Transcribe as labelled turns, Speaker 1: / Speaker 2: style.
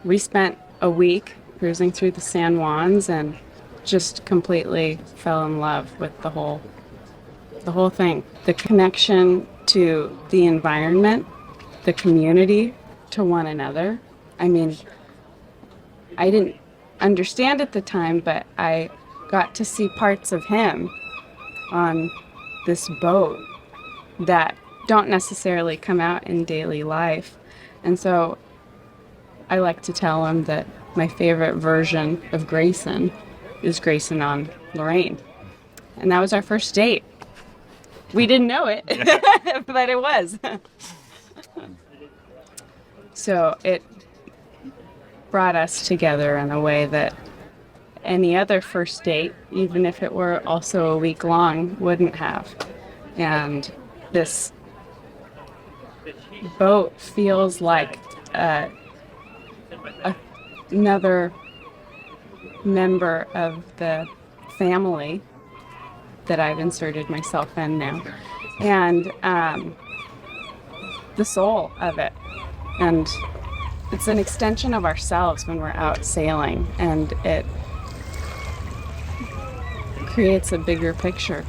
Speaker 1: we spent a week cruising through the San Juans and just completely fell in love with the whole thing. The connection to the environment, the community, to one another. I mean, I didn't understand at the time, but I got to see parts of him on this boat that don't necessarily come out in daily life. And so I like to tell him that my favorite version of Grayson is Grayson on Lorraine. And that was our first date. We didn't know it, but it was. So it brought us together in a way that any other first date, even if it were also a week long, wouldn't have. And this boat feels like another member of the family that I've inserted myself in now, and the soul of it. And it's an extension of ourselves when we're out sailing, and it creates a bigger picture.